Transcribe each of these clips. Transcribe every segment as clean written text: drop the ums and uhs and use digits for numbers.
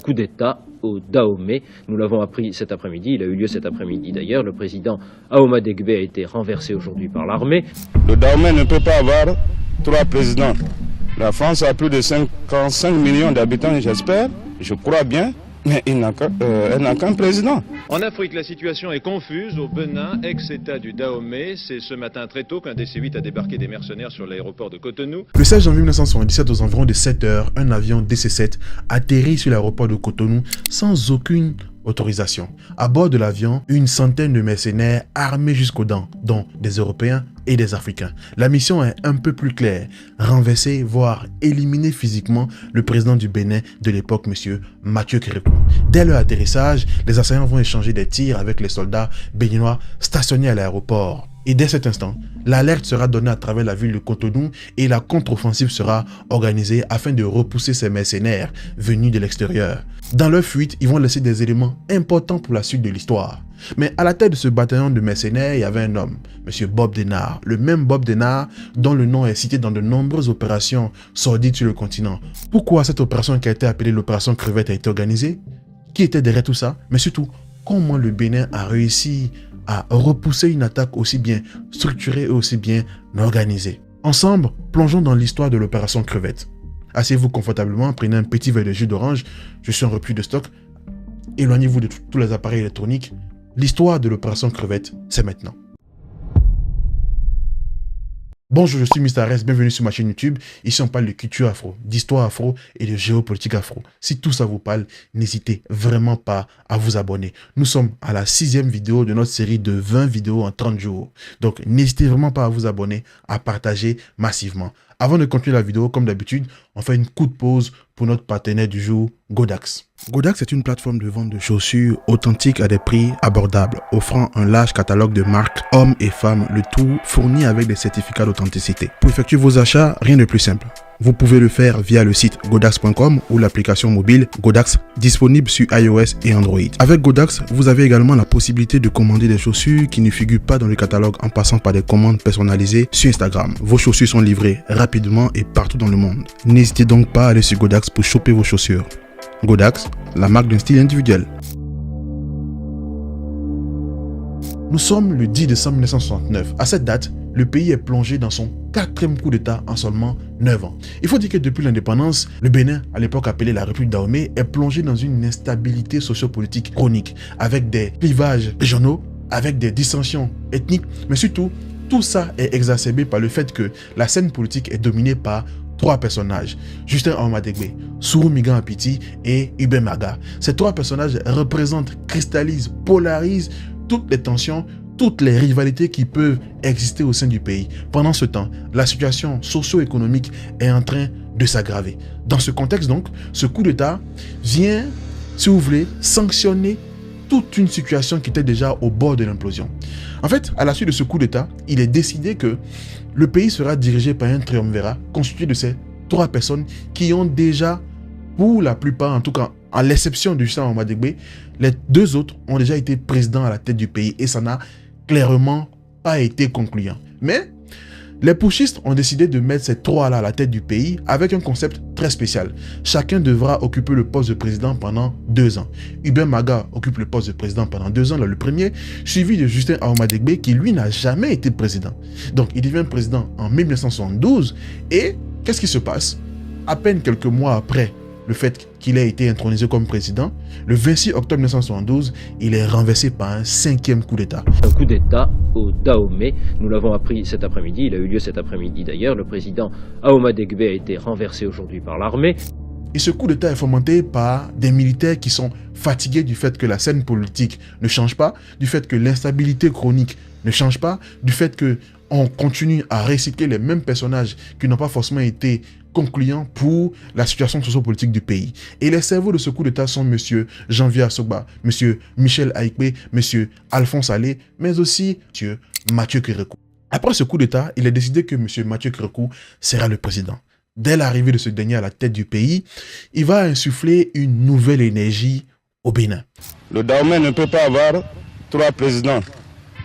coup d'État au Dahomey. Nous l'avons appris cet après-midi, il a eu lieu cet après-midi d'ailleurs. Le président Ahoma Degbe a été renversé aujourd'hui par l'armée. Le Dahomey ne peut pas avoir 3 présidents. La France a plus de 55 millions d'habitants, j'espère, je crois bien. Mais elle n'a qu'un président. En Afrique, la situation est confuse. Au Bénin, ex-État du Dahomey, c'est ce matin très tôt qu'un DC-8 a débarqué des mercenaires sur l'aéroport de Cotonou. Le 16 janvier 1977, aux environs de 7 heures, un avion DC-7 atterrit sur l'aéroport de Cotonou sans aucune autorisation. À bord de l'avion, une centaine de mercenaires armés jusqu'aux dents, dont des Européens et des Africains. La mission est un peu plus claire, renverser, voire éliminer physiquement le président du Bénin de l'époque, M. Mathieu Kérékou. Dès leur atterrissage, les assaillants vont échanger des tirs avec les soldats béninois stationnés à l'aéroport. Et dès cet instant, l'alerte sera donnée à travers la ville de Cotonou et la contre-offensive sera organisée afin de repousser ces mercenaires venus de l'extérieur. Dans leur fuite, ils vont laisser des éléments importants pour la suite de l'histoire. Mais à la tête de ce bataillon de mercenaires, il y avait un homme, M. Bob Denard, le même Bob Denard dont le nom est cité dans de nombreuses opérations sordides sur le continent. Pourquoi cette opération qui a été appelée l'opération Crevette a été organisée? Qui était derrière tout ça? Mais surtout, comment le Bénin a réussi à repousser une attaque aussi bien structurée et aussi bien organisée. Ensemble, plongeons dans l'histoire de l'opération Crevette. Asseyez-vous confortablement, prenez un petit verre de jus d'orange, je suis en repli de stock, éloignez-vous de tous les appareils électroniques. L'histoire de l'opération Crevette, c'est maintenant. Bonjour, je suis Mr. Arès, bienvenue sur ma chaîne YouTube. Ici, on parle de culture afro, d'histoire afro et de géopolitique afro. Si tout ça vous parle, n'hésitez vraiment pas à vous abonner. Nous sommes à la 6e vidéo de notre série de 20 vidéos en 30 jours. Donc, n'hésitez vraiment pas à vous abonner, à partager massivement. Avant de continuer la vidéo, comme d'habitude, on fait une courte pause pour notre partenaire du jour, Godax. Godax est une plateforme de vente de chaussures authentiques à des prix abordables, offrant un large catalogue de marques, hommes et femmes, le tout fourni avec des certificats d'authenticité. Pour effectuer vos achats, rien de plus simple. Vous pouvez le faire via le site godax.com ou l'application mobile Godax disponible sur iOS et Android. Avec Godax, vous avez également la possibilité de commander des chaussures qui ne figurent pas dans le catalogue en passant par des commandes personnalisées sur Instagram. Vos chaussures sont livrées rapidement et partout dans le monde. N'hésitez donc pas à aller sur Godax pour choper vos chaussures. Godax, la marque d'un style individuel. Nous sommes le 10 décembre 1969. À cette date, le pays est plongé dans son 4e coup d'État en seulement 9 ans. Il faut dire que depuis l'indépendance, le Bénin, à l'époque appelé la République Dahomey, est plongé dans une instabilité sociopolitique chronique, avec des clivages régionaux, avec des dissensions ethniques, mais surtout, tout ça est exacerbé par le fait que la scène politique est dominée par 3 personnages, Justin Ahoma Degbe, Sourou Migan Apiti et Ubem Maga. Ces 3 personnages représentent, cristallisent, polarisent toutes les tensions, toutes les rivalités qui peuvent exister au sein du pays. Pendant ce temps, la situation socio-économique est en train de s'aggraver. Dans ce contexte donc, ce coup d'État vient, si vous voulez, sanctionner toute une situation qui était déjà au bord de l'implosion. En fait, à la suite de ce coup d'État, il est décidé que le pays sera dirigé par un triumvirat constitué de ces 3 personnes qui ont déjà, pour la plupart, en tout cas, à l'exception de Justin Ahoma Degbe, les 2 autres ont déjà été présidents à la tête du pays et ça n'a clairement pas été concluant. Mais les putschistes ont décidé de mettre ces 3-là à la tête du pays avec un concept très spécial. Chacun devra occuper le poste de président pendant 2 ans. Ubem Maga occupe le poste de président pendant 2 ans, là, le premier, suivi de Justin Ahoma Degbe qui lui n'a jamais été président. Donc il devient président en 1972 et qu'est-ce qui se passe? À peine quelques mois après le fait qu'il ait été intronisé comme président, le 26 octobre 1972, il est renversé par un 5e coup d'État. Un coup d'État au Dahomey. Nous l'avons appris cet après-midi, il a eu lieu cet après-midi d'ailleurs. Le président Ahoma Degbe a été renversé aujourd'hui par l'armée. Et ce coup d'État est fomenté par des militaires qui sont fatigués du fait que la scène politique ne change pas, du fait que l'instabilité chronique ne change pas, du fait qu'on continue à recycler les mêmes personnages qui n'ont pas forcément été concluants pour la situation sociopolitique du pays. Et les cerveaux de ce coup d'État sont M. Janvier Assogba, M. Michel Aïkbe, M. Alphonse Allé, mais aussi M. Mathieu Kérékou. Après ce coup d'État, il est décidé que M. Mathieu Kérékou sera le président. Dès l'arrivée de ce dernier à la tête du pays, il va insuffler une nouvelle énergie au Bénin. Le Dahomey ne peut pas avoir 3 présidents.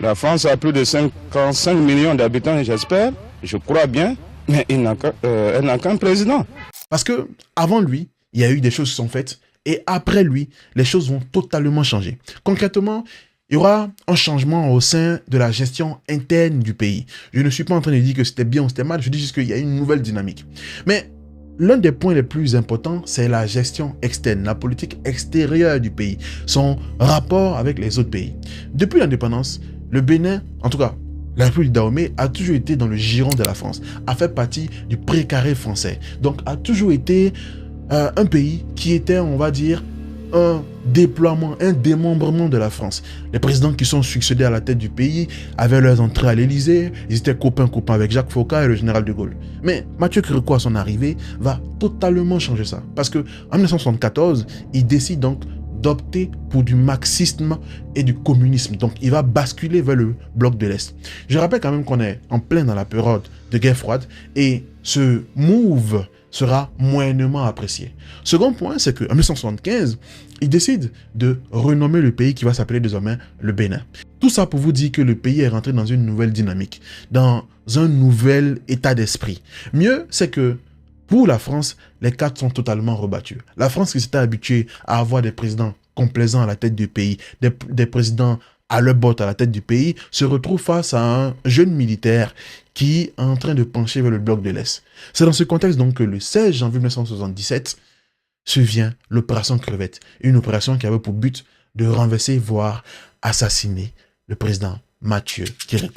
La France a plus de 55 millions d'habitants, j'espère, je crois bien. Mais elle n'a qu'un président. Parce que avant lui, il y a eu des choses qui sont faites Et après lui, les choses vont totalement changer. Concrètement, il y aura un changement au sein de la gestion interne du pays. Je ne suis pas en train de dire que c'était bien ou c'était mal, je dis juste qu'il y a une nouvelle dynamique. Mais l'un des points les plus importants, c'est la gestion externe, la politique extérieure du pays, son rapport avec les autres pays. Depuis l'indépendance, le Bénin, en tout cas, la République du Dahomey a toujours été dans le giron de la France, a fait partie du précaré français. Donc, a toujours été un pays qui était, on va dire, un déploiement, un démembrement de la France. Les présidents qui sont succédés à la tête du pays avaient leurs entrées à l'Élysée, ils étaient copains avec Jacques Faucon et le général de Gaulle. Mais Mathieu Kérékou, à son arrivée, va totalement changer ça. Parce que en 1974, il décide donc d'opter pour du marxisme et du communisme. Donc, il va basculer vers le bloc de l'Est. Je rappelle quand même qu'on est en plein dans la période de guerre froide et ce move sera moyennement apprécié. Second point, c'est qu'en 1975, il décide de renommer le pays qui va s'appeler désormais le Bénin. Tout ça pour vous dire que le pays est rentré dans une nouvelle dynamique, dans un nouvel état d'esprit. Mieux, c'est que pour la France, les cartes sont totalement rebattues. La France qui s'était habituée à avoir des présidents complaisants à la tête du pays, des présidents à leur botte à la tête du pays, se retrouve face à un jeune militaire qui est en train de pencher vers le bloc de l'Est. C'est dans ce contexte donc que le 16 janvier 1977 survient l'opération Crevette, une opération qui avait pour but de renverser, voire assassiner le président Mathieu Kérékou.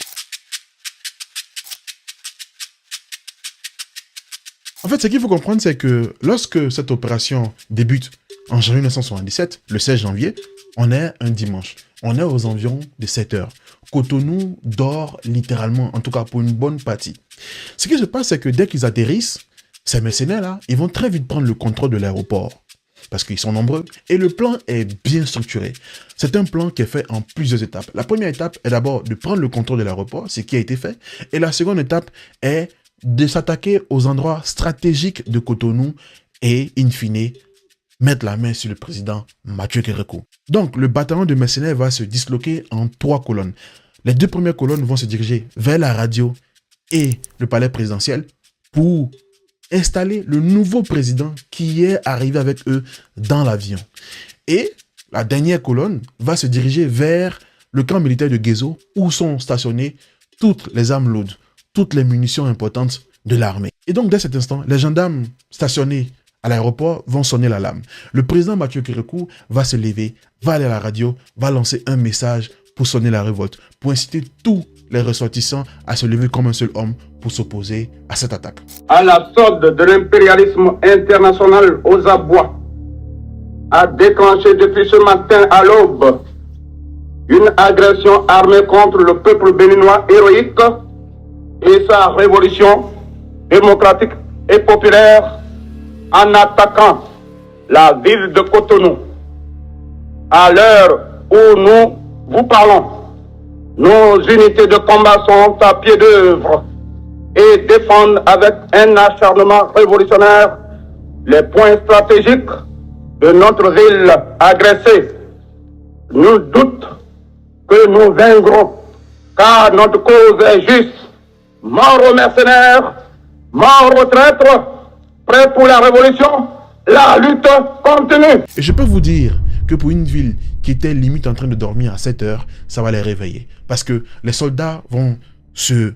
En fait, ce qu'il faut comprendre, c'est que lorsque cette opération débute en janvier 1977, le 16 janvier, on est un dimanche. On est aux environs de 7 heures. Cotonou dort littéralement, en tout cas pour une bonne partie. Ce qui se passe, c'est que dès qu'ils atterrissent, ces mercenaires-là, ils vont très vite prendre le contrôle de l'aéroport. Parce qu'ils sont nombreux. Et le plan est bien structuré. C'est un plan qui est fait en plusieurs étapes. La première étape est d'abord de prendre le contrôle de l'aéroport, ce qui a été fait. Et la seconde étape est de s'attaquer aux endroits stratégiques de Cotonou et, in fine, mettre la main sur le président Mathieu Kérékou. Donc, le bataillon de mercenaires va se disloquer en 3 colonnes. Les 2 premières colonnes vont se diriger vers la radio et le palais présidentiel pour installer le nouveau président qui est arrivé avec eux dans l'avion. Et la dernière colonne va se diriger vers le camp militaire de Guézo où sont stationnées toutes les armes lourdes, toutes les munitions importantes de l'armée. Et donc, dès cet instant, les gendarmes stationnés à l'aéroport vont sonner l'alarme. Le président Mathieu Kérékou va se lever, va aller à la radio, va lancer un message pour sonner la révolte, pour inciter tous les ressortissants à se lever comme un seul homme pour s'opposer à cette attaque. À la solde de l'impérialisme international aux abois, a déclenché depuis ce matin à l'aube une agression armée contre le peuple béninois héroïque et sa révolution démocratique et populaire en attaquant la ville de Cotonou. À l'heure où nous vous parlons, nos unités de combat sont à pied d'œuvre et défendent avec un acharnement révolutionnaire les points stratégiques de notre ville agressée. Nul doute que nous vaincrons, car notre cause est juste. Mort aux mercenaires, mort aux traîtres, prêts pour la révolution, la lutte continue. Et je peux vous dire que pour une ville qui était limite en train de dormir à 7 heures, ça va les réveiller. Parce que les soldats vont se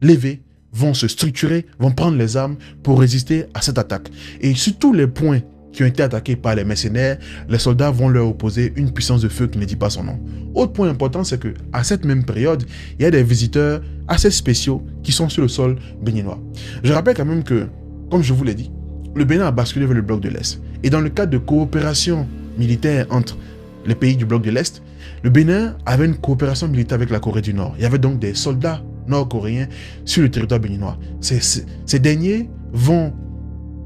lever, vont se structurer, vont prendre les armes pour résister à cette attaque. Et sur tous les points qui ont été attaqués par les mercenaires, les soldats vont leur opposer une puissance de feu qui ne dit pas son nom. Autre point important, c'est que à cette même période, il y a des visiteurs assez spéciaux qui sont sur le sol béninois. Je rappelle quand même que, comme je vous l'ai dit, le Bénin a basculé vers le bloc de l'Est. Et dans le cadre de coopération militaire entre les pays du bloc de l'Est, le Bénin avait une coopération militaire avec la Corée du Nord. Il y avait donc des soldats nord-coréens sur le territoire béninois. Ces derniers vont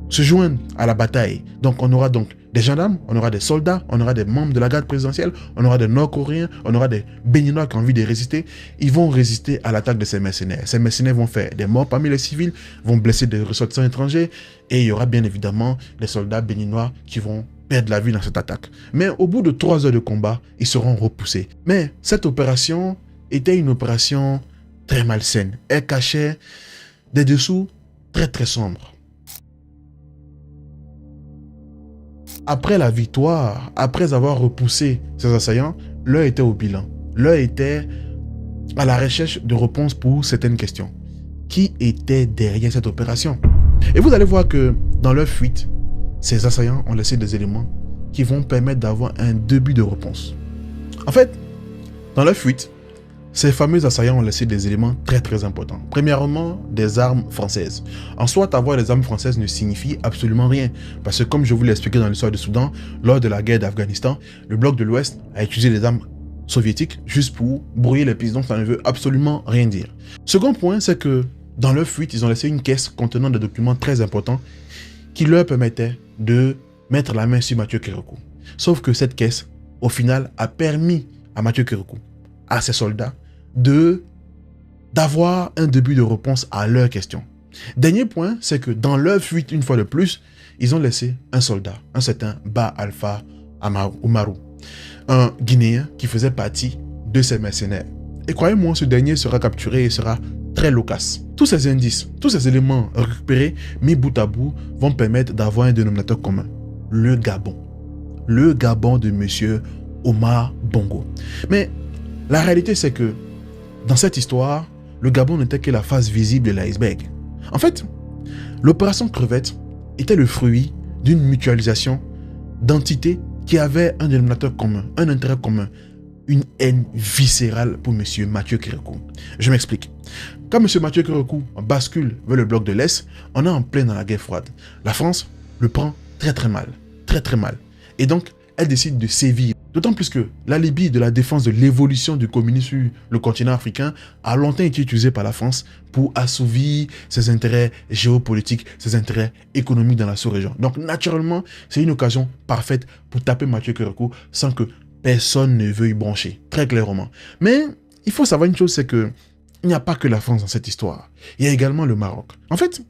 se joindre à la bataille. Donc on aura donc des gendarmes, on aura des soldats, on aura des membres de la garde présidentielle, on aura des Nord-Coréens, on aura des Béninois qui ont envie de résister. Ils vont résister à l'attaque de ces mercenaires. Ces mercenaires vont faire des morts parmi les civils, vont blesser des ressortissants étrangers et il y aura bien évidemment les soldats béninois qui vont perdre la vie dans cette attaque. Mais au bout de 3 heures de combat, ils seront repoussés. Mais cette opération était une opération très malsaine. Elle cachait des dessous très très sombres. après la victoire, après avoir repoussé ces assaillants, l'heure était au bilan. L'heure était à la recherche de réponses pour certaines questions. Qui était derrière cette opération? Et vous allez voir que dans leur fuite, ces assaillants ont laissé des éléments qui vont permettre d'avoir un début de réponse. En fait, dans leur fuite, ces fameux assaillants ont laissé des éléments très importants. Premièrement, des armes françaises. En soi, avoir des armes françaises ne signifie absolument rien. Parce que comme je vous l'ai expliqué dans l'histoire du Soudan, lors de la guerre d'Afghanistan, le bloc de l'Ouest a utilisé des armes soviétiques juste pour brouiller les pistes. Donc ça ne veut absolument rien dire. Second point, c'est que dans leur fuite, ils ont laissé une caisse contenant des documents très importants qui leur permettaient de mettre la main sur Mathieu Kérékou. Sauf que cette caisse, au final, a permis à Mathieu Kérékou, à ses soldats, d'avoir un début de réponse à leurs questions. Dernier point, c'est que dans leur fuite, une fois de plus, ils ont laissé un soldat, un certain Ba Alpha Umaru, un Guinéen qui faisait partie de ces mercenaires. Et croyez-moi, ce dernier sera capturé et sera très loquace. Tous ces indices, tous ces éléments récupérés, mis bout à bout, vont permettre d'avoir un dénominateur commun. Le Gabon. Le Gabon de monsieur Omar Bongo. Mais la réalité, c'est que dans cette histoire, le Gabon n'était que la face visible de l'iceberg. En fait, l'opération Crevette était le fruit d'une mutualisation d'entités qui avaient un dénominateur commun, un intérêt commun, une haine viscérale pour M. Mathieu Kérékou. Je m'explique. Quand M. Mathieu Kérékou bascule vers le bloc de l'Est, on est en plein dans la guerre froide. La France le prend très mal. Très mal. Et donc, elle décide de sévir. D'autant plus que l'alibi de la défense de l'évolution du communisme sur le continent africain a longtemps été utilisé par la France pour assouvir ses intérêts géopolitiques, ses intérêts économiques dans la sous-région. Donc naturellement, c'est une occasion parfaite pour taper Mathieu Kérékou sans que personne ne veuille brancher, très clairement. Mais il faut savoir une chose, c'est que il n'y a pas que la France dans cette histoire. Il y a également le Maroc. En fait,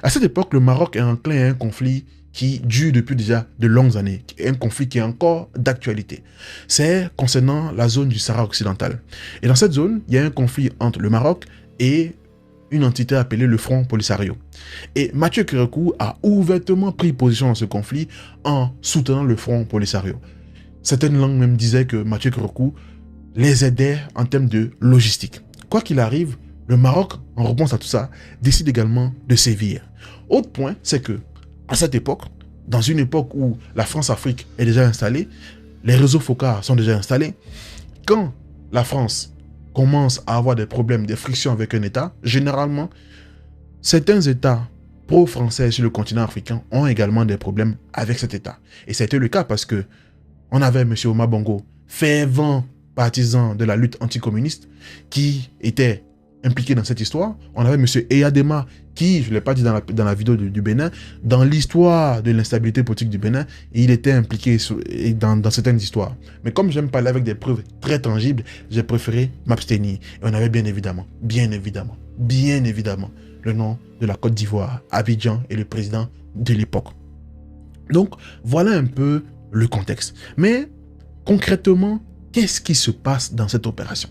à cette époque, le Maroc est enclin à un conflit qui dure depuis déjà de longues années, un conflit qui est encore d'actualité. C'est concernant la zone du Sahara occidental. Et dans cette zone, il y a un conflit entre le Maroc et une entité appelée le Front Polisario. Et Mathieu Kérékou a ouvertement pris position dans ce conflit en soutenant le Front Polisario. Certaines langues même disaient que Mathieu Kérékou les aidait en termes de logistique. Quoi qu'il arrive, le Maroc, en réponse à tout ça, décide également de sévir. Autre point, c'est que à cette époque, dans une époque où la France-Afrique est déjà installée, les réseaux FOCA sont déjà installés, quand la France commence à avoir des problèmes, des frictions avec un État, généralement, certains États pro-français sur le continent africain ont également des problèmes avec cet État. Et c'était le cas parce que on avait M. Omar Bongo, fervent partisan de la lutte anticommuniste, qui était impliqué dans cette histoire. On avait M. Eyadema, qui, je ne l'ai pas dit dans la vidéo du Bénin, dans l'histoire de l'instabilité politique du Bénin, il était impliqué dans certaines histoires. Mais comme j'aime parler avec des preuves très tangibles, j'ai préféré m'abstenir. Et on avait bien évidemment, le nom de la Côte d'Ivoire, Abidjan et le président de l'époque. Donc, voilà un peu le contexte. Mais, concrètement, qu'est-ce qui se passe dans cette opération?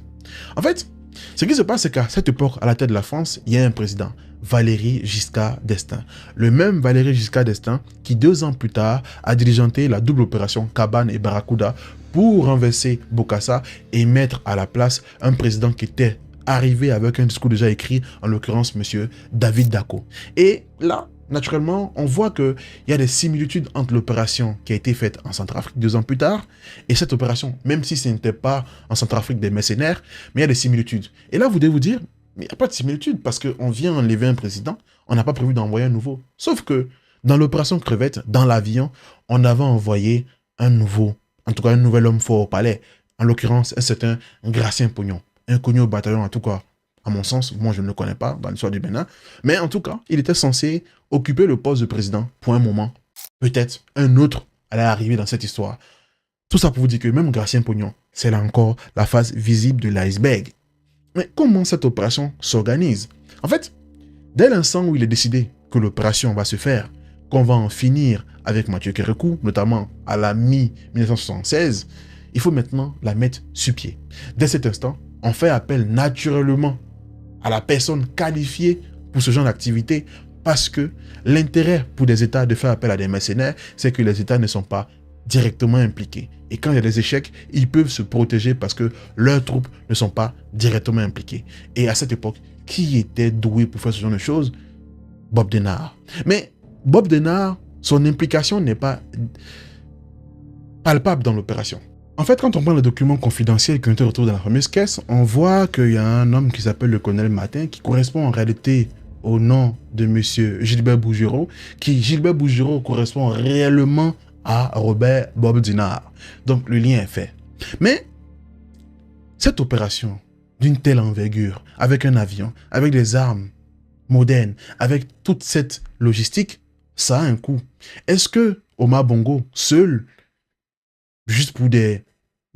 En fait, ce qui se passe, c'est qu'à cette époque, à la tête de la France, il y a un président, Valéry Giscard d'Estaing. Le même Valéry Giscard d'Estaing qui, 2 ans plus tard, a diligenté la double opération Cabane et Barracuda pour renverser Bokassa et mettre à la place un président qui était arrivé avec un discours déjà écrit, en l'occurrence, M. David Dacko. Et là, naturellement, on voit qu'il y a des similitudes entre l'opération qui a été faite en Centrafrique 2 ans plus tard et cette opération, même si ce n'était pas en Centrafrique des mercenaires, mais il y a des similitudes. Et là, vous devez vous dire, mais il n'y a pas de similitude parce qu'on vient enlever un président, on n'a pas prévu d'envoyer un nouveau. Sauf que dans l'opération Crevette, dans l'avion, on avait envoyé un nouvel homme fort au palais, en l'occurrence un certain Gratien Pognon, inconnu au bataillon en tout cas. À mon sens, moi je ne le connais pas dans l'histoire du Bénin, mais en tout cas, il était censé occuper le poste de président pour un moment. Peut-être un autre allait arriver dans cette histoire. Tout ça pour vous dire que même Gratien Pognon, c'est là encore la face visible de l'iceberg. Mais comment cette opération s'organise? En fait, dès l'instant où il est décidé que l'opération va se faire, qu'on va en finir avec Mathieu Kérékou, notamment à la mi-1976, il faut maintenant la mettre sur pied. Dès cet instant, on fait appel naturellement à la personne qualifiée pour ce genre d'activité Parce que l'intérêt pour des États de faire appel à des mercenaires, c'est que les États ne sont pas directement impliqués. Et quand il y a des échecs, ils peuvent se protéger parce que leurs troupes ne sont pas directement impliquées. Et à cette époque, qui était doué pour faire ce genre de choses? Bob Denard. Mais Bob Denard, son implication n'est pas palpable dans l'opération. En fait, quand on prend les documents confidentiels qui ont été retrouvés dans la fameuse caisse, on voit qu'il y a un homme qui s'appelle le colonel Martin, qui correspond en réalité au nom de monsieur Gilbert Bouguereau, Gilbert Bouguereau correspond réellement à Robert Bob Denard. Donc le lien est fait. Mais cette opération d'une telle envergure, avec un avion, avec des armes modernes, avec toute cette logistique, ça a un coût. Est-ce que Omar Bongo, seul, juste pour des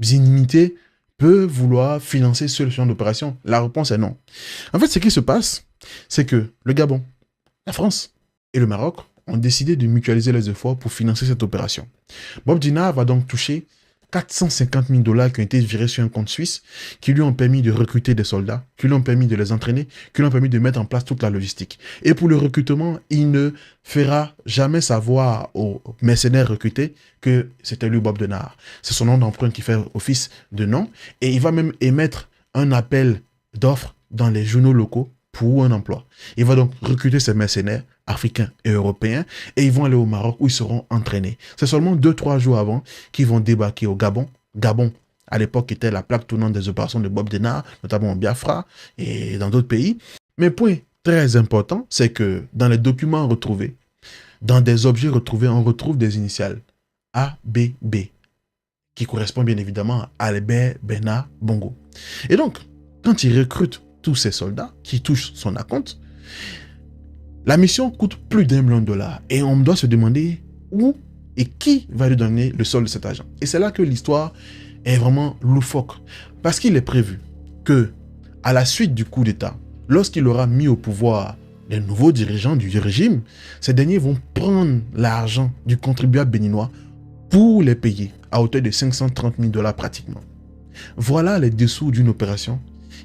inimitiés, peut vouloir financer ce genre d'opération? La réponse est non. En fait, ce qui se passe, c'est que le Gabon, la France et le Maroc ont décidé de mutualiser les efforts pour financer cette opération. Bob Denard va donc toucher 450 000 $ qui ont été virés sur un compte suisse, qui lui ont permis de recruter des soldats, qui lui ont permis de les entraîner, qui lui ont permis de mettre en place toute la logistique. Et pour le recrutement, il ne fera jamais savoir aux mercenaires recrutés que c'était lui Bob Denard. C'est son nom d'emprunt qui fait office de nom, et il va même émettre un appel d'offres dans les journaux locaux pour un emploi. Il va donc recruter ces mercenaires africains et européens et ils vont aller au Maroc où ils seront entraînés. C'est seulement 2-3 jours avant qu'ils vont débarquer au Gabon. Gabon, à l'époque, était la plaque tournante des opérations de Bob Denard, notamment en Biafra et dans d'autres pays. Mais point très important, c'est que dans les documents retrouvés, dans des objets retrouvés, on retrouve des initiales ABB, qui correspond bien évidemment à Albert Bernard Bongo. Et donc, quand il recrute tous ces soldats qui touchent son acompte, la mission coûte plus d'1 million de $. Et on doit se demander où et qui va lui donner le solde de cet argent. Et c'est là que l'histoire est vraiment loufoque. Parce qu'il est prévu que, à la suite du coup d'État, lorsqu'il aura mis au pouvoir les nouveaux dirigeants du régime, ces derniers vont prendre l'argent du contribuable béninois pour les payer à hauteur de 530 000 $ pratiquement. Voilà les dessous d'une opération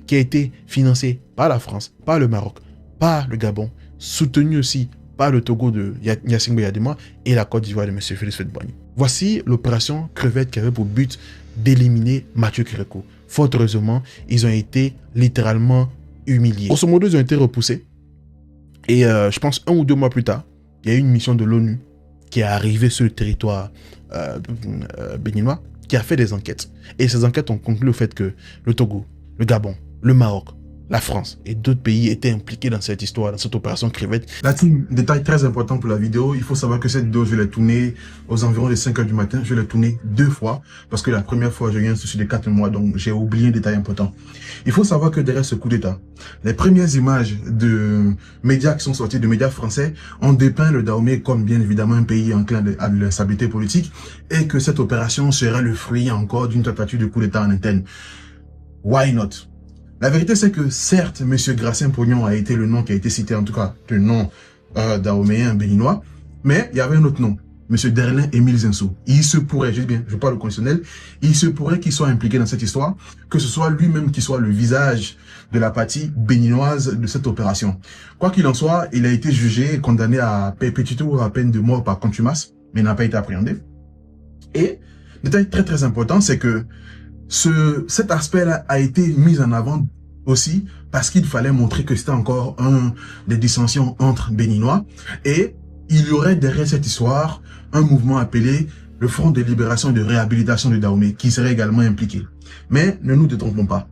qui a été financée par la France, par le Maroc, par le Gabon, soutenue aussi par le Togo de Gnassingbé Yadema et la Côte d'Ivoire de M. Félix Houphouët-Boigny. Voici l'opération Crevette qui avait pour but d'éliminer Mathieu Kérékou. Fort heureusement, ils ont été littéralement humiliés. Grosso modo, ils ont été repoussés. Et je pense 1 ou 2 mois plus tard, il y a eu une mission de l'ONU qui est arrivée sur le territoire béninois, qui a fait des enquêtes. Et ces enquêtes ont conclu au fait que le Togo, le Gabon, le Maroc, la France et d'autres pays étaient impliqués dans cette histoire, dans cette opération Crevette. La team, détail très important pour la vidéo, il faut savoir que cette vidéo, je l'ai tournée aux environs de 5 h du matin. Je l'ai tournée 2 fois parce que la première fois, j'ai eu un souci de 4 mois, donc j'ai oublié un détail important. Il faut savoir que derrière ce coup d'État, les premières images de médias qui sont sorties, de médias français, ont dépeint le Dahomey comme bien évidemment un pays enclin à l'instabilité politique et que cette opération serait le fruit encore d'une tentative de coup d'État en interne. Why not? La vérité, c'est que certes, M. Gracien Pognon a été le nom qui a été cité, en tout cas, le nom dahoméen béninois, mais il y avait un autre nom, M. Derlin Émile Zinsou. Il se pourrait, je dis bien, je parle au conditionnel, il se pourrait qu'il soit impliqué dans cette histoire, que ce soit lui-même qui soit le visage de la partie béninoise de cette opération. Quoi qu'il en soit, il a été jugé et condamné à perpétuité ou à peine de mort par contumace, mais n'a pas été appréhendé. Et, détail très très important, c'est que cet aspect-là a été mis en avant aussi parce qu'il fallait montrer que c'était encore des dissensions entre Béninois et il y aurait derrière cette histoire un mouvement appelé le Front de libération et de réhabilitation du Dahomey qui serait également impliqué. Mais ne nous détrompons pas.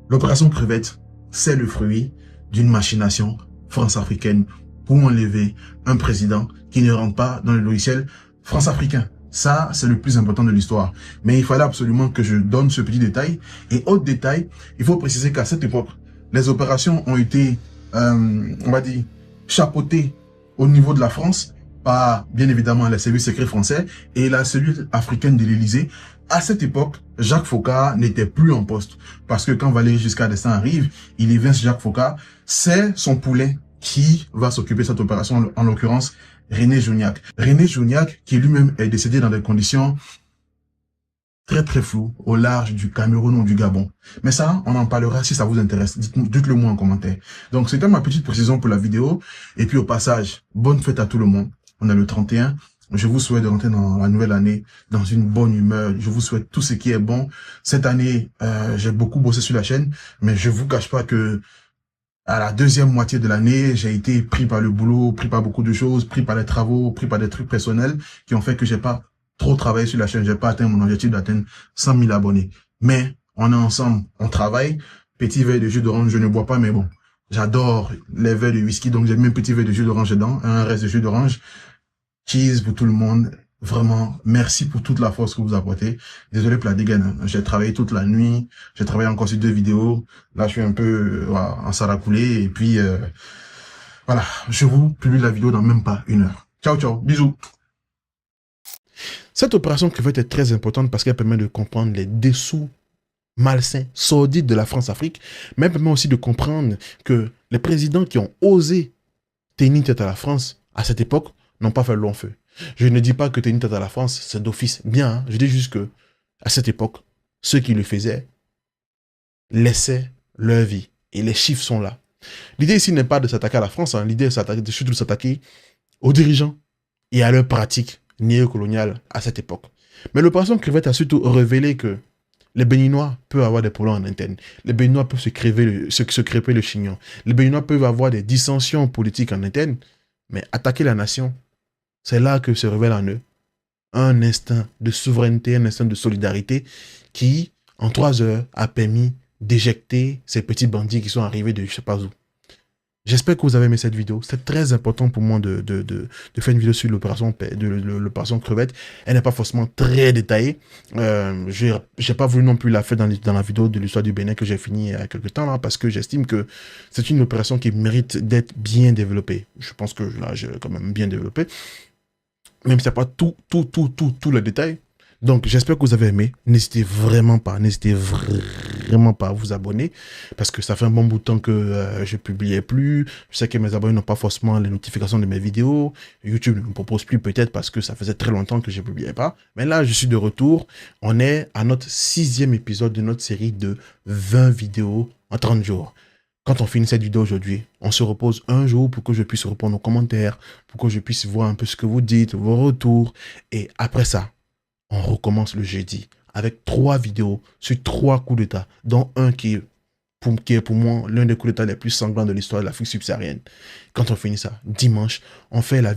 L'opération Crevette, c'est le fruit d'une machination france-africaine pour enlever un président qui ne rentre pas dans le logiciel france-africain. Ça, c'est le plus important de l'histoire. Mais il fallait absolument que je donne ce petit détail. Et autre détail, il faut préciser qu'à cette époque, les opérations ont été, on va dire, chapeautées au niveau de la France par, bien évidemment, les services secrets français et la cellule africaine de l'Élysée. À cette époque, Jacques Foccart n'était plus en poste. Parce que quand Valéry Giscard d'Estaing arrive, il évince Jacques Foccart. C'est son poulain qui va s'occuper de cette opération, en l'occurrence, René Jougnac. René Jougnac, qui lui-même est décédé dans des conditions très très flou au large du Cameroun ou du Gabon. Mais ça, on en parlera si ça vous intéresse. Dites-le moi en commentaire. Donc, c'était ma petite précision pour la vidéo. Et puis au passage, bonne fête à tout le monde. On est le 31. Je vous souhaite de rentrer dans la nouvelle année dans une bonne humeur. Je vous souhaite tout ce qui est bon. Cette année, j'ai beaucoup bossé sur la chaîne, mais je vous cache pas que à la deuxième moitié de l'année, j'ai été pris par le boulot, pris par beaucoup de choses, pris par les travaux, pris par des trucs personnels qui ont fait que j'ai pas trop travaillé sur la chaîne. J'ai pas atteint mon objectif d'atteindre 100 000 abonnés. Mais on est ensemble, on travaille. Petit verre de jus d'orange, je ne bois pas, mais bon, j'adore les verres de whisky, donc j'ai mis un petit verre de jus d'orange dedans, un reste de jus d'orange. Cheese pour tout le monde. Vraiment, merci pour toute la force que vous apportez. Désolé pour la dégaine. J'ai travaillé toute la nuit. J'ai travaillé encore sur 2 vidéos. Là, je suis un peu en saracoulé. Et puis, voilà, je vous publie la vidéo dans même pas 1 heure. Ciao, ciao. Bisous. Cette opération crevette est très importante parce qu'elle permet de comprendre les dessous malsains, sordides de la France-Afrique, mais elle permet aussi de comprendre que les présidents qui ont osé tenir tête à la France à cette époque n'ont pas fait le long feu. Je ne dis pas que tenir tête à la France, c'est d'office bien. Hein. Je dis juste que, à cette époque, ceux qui le faisaient laissaient leur vie. Et les chiffres sont là. L'idée ici n'est pas de s'attaquer à la France. Hein. L'idée, c'est surtout de s'attaquer aux dirigeants et à leurs pratiques néocoloniales à cette époque. Mais l'opération Crevette a surtout révélé que les Béninois peuvent avoir des problèmes en interne. Les Béninois peuvent se crêper le chignon. Les Béninois peuvent avoir des dissensions politiques en interne. Mais attaquer la nation, c'est là que se révèle en eux un instinct de souveraineté, un instinct de solidarité qui, en 3 heures, a permis d'éjecter ces petits bandits qui sont arrivés de je ne sais pas où. J'espère que vous avez aimé cette vidéo. C'est très important pour moi de faire une vidéo sur l'opération Crevette. Elle n'est pas forcément très détaillée. Je n'ai pas voulu non plus la faire dans la vidéo de l'histoire du Bénin que j'ai fini il y a quelques temps là, parce que j'estime que c'est une opération qui mérite d'être bien développée. Je pense que là, j'ai quand même bien développé. Même si ce n'est pas tout le détail. Donc, j'espère que vous avez aimé. N'hésitez vraiment pas à vous abonner parce que ça fait un bon bout de temps que je ne publiais plus. Je sais que mes abonnés n'ont pas forcément les notifications de mes vidéos. YouTube ne me propose plus peut-être parce que ça faisait très longtemps que je ne publiais pas. Mais là, je suis de retour. On est à notre 6e épisode de notre série de 20 vidéos en 30 jours. Quand on finit cette vidéo aujourd'hui, on se repose un jour pour que je puisse répondre aux commentaires, pour que je puisse voir un peu ce que vous dites, vos retours. Et après ça, on recommence le jeudi avec 3 vidéos sur 3 coups d'État, dont un qui est pour moi l'un des coups d'État les plus sanglants de l'histoire de l'Afrique subsaharienne. Quand on finit ça, dimanche, on fait la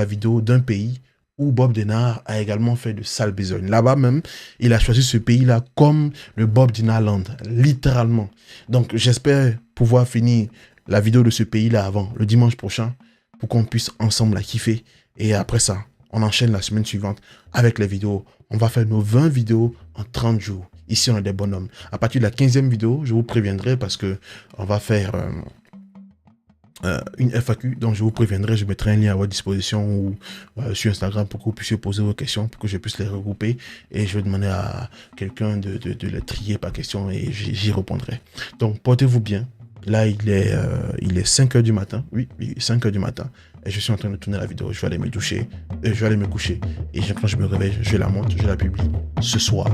vidéo d'un pays où Bob Denard a également fait de sales besognes. Là-bas même, il a choisi ce pays-là comme le Bob Denard Land, littéralement. Donc j'espère pouvoir finir la vidéo de ce pays-là avant le dimanche prochain pour qu'on puisse ensemble la kiffer. Et après ça, on enchaîne la semaine suivante avec les vidéos. On va faire nos 20 vidéos en 30 jours. Ici, on est des bonhommes. À partir de la 15e vidéo, je vous préviendrai parce que on va faire une FAQ. Donc, je vous préviendrai. Je mettrai un lien à votre disposition ou sur Instagram pour que vous puissiez poser vos questions, pour que je puisse les regrouper. Et je vais demander à quelqu'un de les trier par question et j'y répondrai. Donc, portez-vous bien. Là, il est 5 h du matin. Oui, 5 h du matin. Et je suis en train de tourner la vidéo. Je vais aller me doucher. Je vais aller me coucher. Et quand je me réveille, je la monte, je la publie ce soir.